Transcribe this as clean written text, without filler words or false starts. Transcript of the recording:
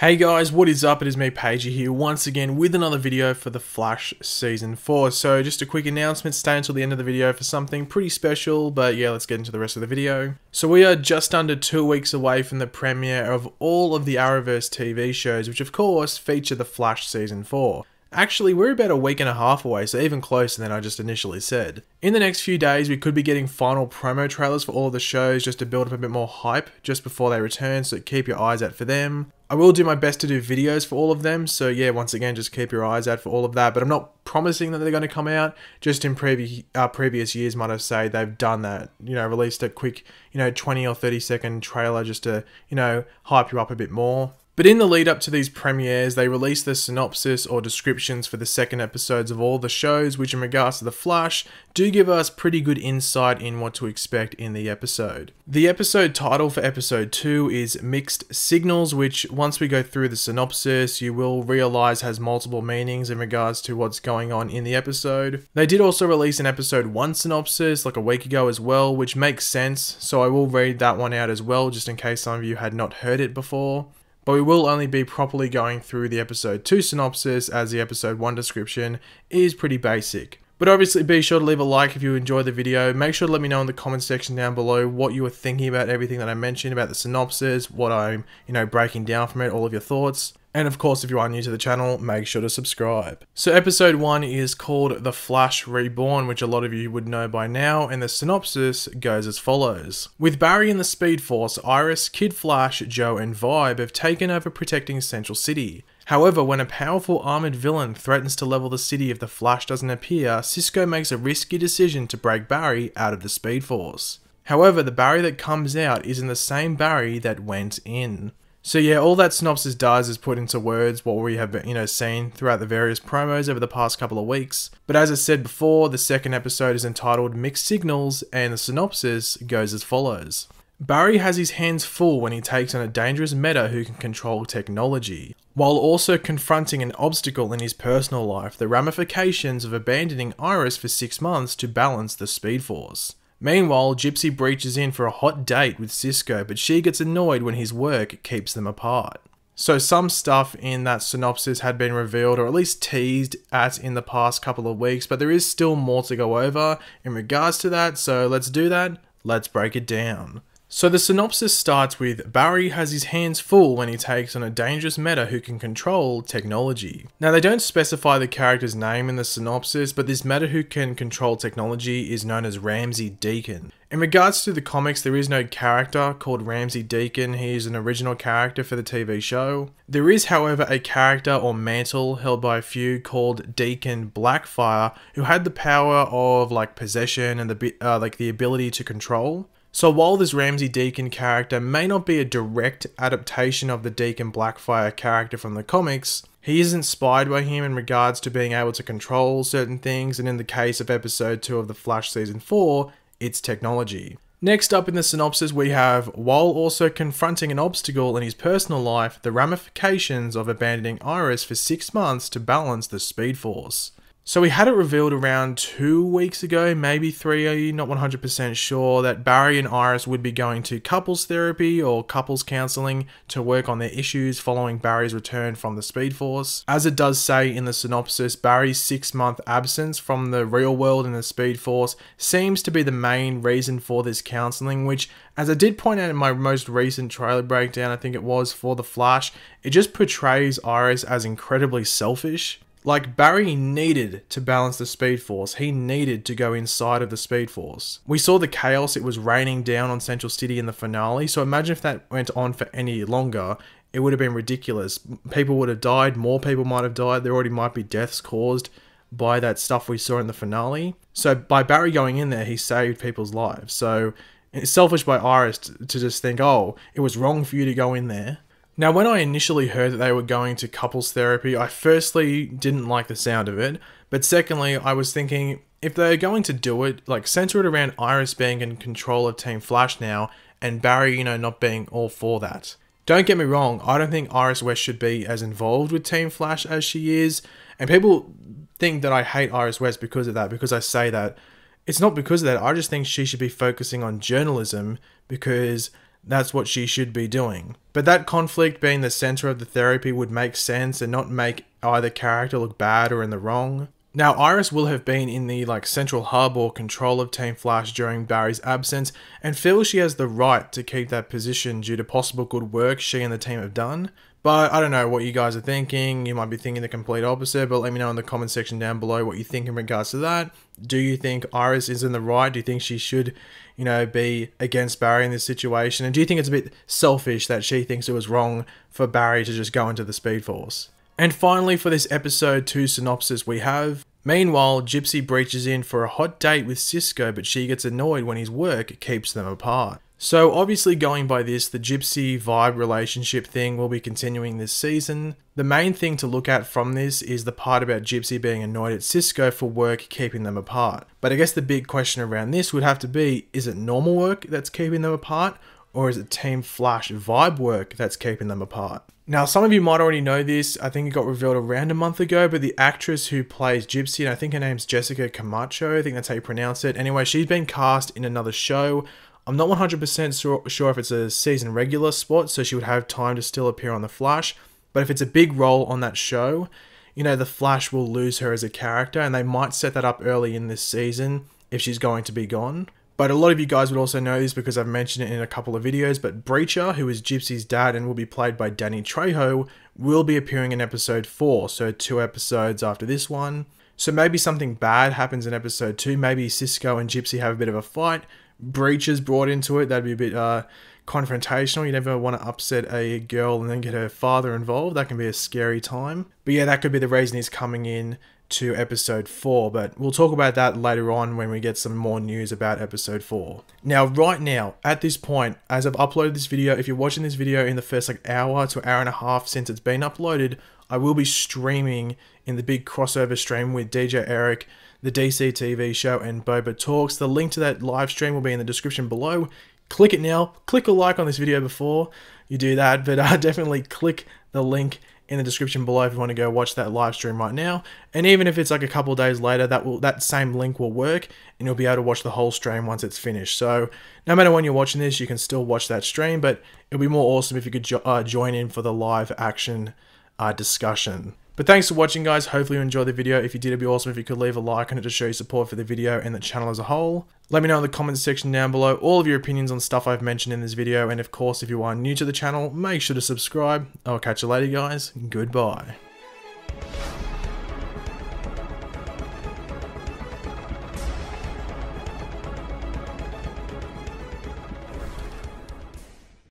Hey guys, what is up? It is me, Pagey here, once again with another video for The Flash Season 4. So just a quick announcement, stay until the end of the video for something pretty special, but yeah, let's get into the rest of the video. So we are just under 2 weeks away from the premiere of all of the Arrowverse TV shows, which of course feature The Flash Season 4. Actually, we're about a week and a half away, so even closer than I just initially said. In the next few days, we could be getting final promo trailers for all of the shows just to build up a bit more hype just before they return, so keep your eyes out for them. I will do my best to do videos for all of them, so yeah, once again, just keep your eyes out for all of that, but I'm not promising that they're going to come out. Just in previous years, might I say, they've done that, released a quick, 20 or 30 second trailer just to, hype you up a bit more. But in the lead up to these premieres, they release the synopsis or descriptions for the second episodes of all the shows, which in regards to The Flash, do give us pretty good insight in what to expect in the episode. The episode title for episode 2 is Mixed Signals, which once we go through the synopsis, you will realize has multiple meanings in regards to what's going on in the episode. They did also release an episode 1 synopsis like a week ago as well, which makes sense, so I will read that one out as well, just in case some of you had not heard it before. But we will only be properly going through the episode 2 synopsis, as the episode 1 description is pretty basic. But obviously be sure to leave a like if you enjoyed the video. Make sure to let me know in the comment section down below what you were thinking about everything that I mentioned about the synopsis, what I'm, breaking down from it, all of your thoughts. And of course, if you are new to the channel, make sure to subscribe. So episode 1 is called The Flash Reborn, which a lot of you would know by now, and the synopsis goes as follows. With Barry and the Speed Force, Iris, Kid Flash, Joe and Vibe have taken over protecting Central City. However, when a powerful armored villain threatens to level the city if the Flash doesn't appear, Cisco makes a risky decision to break Barry out of the Speed Force. However, the Barry that comes out isn't the same Barry that went in. So yeah, all that synopsis does is put into words what we have, seen throughout the various promos over the past couple of weeks. But as I said before, the second episode is entitled Mixed Signals, and the synopsis goes as follows. Barry has his hands full when he takes on a dangerous meta who can control technology, while also confronting an obstacle in his personal life, the ramifications of abandoning Iris for 6 months to balance the Speed Force. Meanwhile, Gypsy breaches in for a hot date with Cisco, but she gets annoyed when his work keeps them apart. So some stuff in that synopsis had been revealed, or at least teased at in the past couple of weeks, but there is still more to go over in regards to that, so let's do that. Let's break it down. So the synopsis starts with Barry has his hands full when he takes on a dangerous meta who can control technology. Now they don't specify the character's name in the synopsis, but this meta who can control technology is known as Ramsey Deacon. In regards to the comics, there is no character called Ramsey Deacon. He is an original character for the TV show. There is, however, a character or mantle held by a few called Deacon Blackfire, who had the power of possession and the ability to control. So while this Ramsey Deacon character may not be a direct adaptation of the Deacon Blackfire character from the comics, he is inspired by him in regards to being able to control certain things, and in the case of episode 2 of The Flash Season 4, it's technology. Next up in the synopsis we have, while also confronting an obstacle in his personal life, the ramifications of abandoning Iris for 6 months to balance the Speed Force. So we had it revealed around 2 weeks ago, maybe 3, not 100% sure, that Barry and Iris would be going to couples therapy or couples counselling to work on their issues following Barry's return from the Speed Force. As it does say in the synopsis, Barry's 6-month absence from the real world in the Speed Force seems to be the main reason for this counselling, which, as I did point out in my most recent trailer breakdown, I think it was for The Flash, it just portrays Iris as incredibly selfish. Barry needed to balance the Speed Force. He needed to go inside of the Speed Force. We saw the chaos. It was raining down on Central City in the finale. So imagine if that went on for any longer. It would have been ridiculous. People would have died. More people might have died. There already might be deaths caused by that stuff we saw in the finale. So by Barry going in there, he saved people's lives. So it's selfish by Iris to just think, oh, it was wrong for you to go in there. Now, when I initially heard that they were going to couples therapy, I firstly didn't like the sound of it, but secondly, I was thinking, if they're going to do it, center it around Iris being in control of Team Flash now, and Barry, not being all for that. Don't get me wrong, I don't think Iris West should be as involved with Team Flash as she is, and people think that I hate Iris West because of that, because I say that. It's not because of that, I just think she should be focusing on journalism, because that's what she should be doing. But that conflict being the center of the therapy would make sense and not make either character look bad or in the wrong. Now, Iris will have been in the central hub or control of Team Flash during Barry's absence and feels she has the right to keep that position due to possible good work she and the team have done. But I don't know what you guys are thinking. You might be thinking the complete opposite, but let me know in the comment section down below what you think in regards to that. Do you think Iris is in the right? Do you think she should, be against Barry in this situation? And do you think it's a bit selfish that she thinks it was wrong for Barry to just go into the Speed Force? And finally, for this episode 2 synopsis we have, meanwhile, Gypsy breaches in for a hot date with Cisco, but she gets annoyed when his work keeps them apart. So obviously going by this, the Gypsy vibe relationship thing will be continuing this season. The main thing to look at from this is the part about Gypsy being annoyed at Cisco for work keeping them apart. But I guess the big question around this would have to be, is it normal work that's keeping them apart? Or is it Team Flash vibe work that's keeping them apart? Now, some of you might already know this. I think it got revealed around a month ago, but the actress who plays Gypsy, and I think her name's Jessica Camacho, I think that's how you pronounce it. Anyway, she's been cast in another show. I'm not 100% sure if it's a season regular spot, so she would have time to still appear on The Flash. But if it's a big role on that show, The Flash will lose her as a character, and they might set that up early in this season if she's going to be gone. But a lot of you guys would also know this because I've mentioned it in a couple of videos, but Breacher, who is Gypsy's dad and will be played by Danny Trejo, will be appearing in episode 4, so 2 episodes after this one. So maybe something bad happens in episode 2, maybe Cisco and Gypsy have a bit of a fight, Breacher's brought into it, that'd be a bit confrontational. You never want to upset a girl and then get her father involved, that can be a scary time. But yeah, that could be the reason he's coming in to episode 4, but we'll talk about that later on when we get some more news about episode 4. Now, right now, at this point, as I've uploaded this video, if you're watching this video in the first hour to hour and a half since it's been uploaded, I will be streaming in the big crossover stream with DJ Eric, the DC TV show, and Boba Talks. The link to that live stream will be in the description below. Click it now. Click a like on this video before you do that, but definitely click the link in the description below if you want to go watch that live stream right now. And even if it's a couple of days later, that same link will work and you'll be able to watch the whole stream once it's finished. So no matter when you're watching this, you can still watch that stream, but it'll be more awesome if you could join in for the live action discussion. But thanks for watching, guys. Hopefully you enjoyed the video. If you did, it'd be awesome if you could leave a like on it to show your support for the video and the channel as a whole. Let me know in the comments section down below all of your opinions on stuff I've mentioned in this video. And of course, if you are new to the channel, make sure to subscribe. I'll catch you later, guys. Goodbye.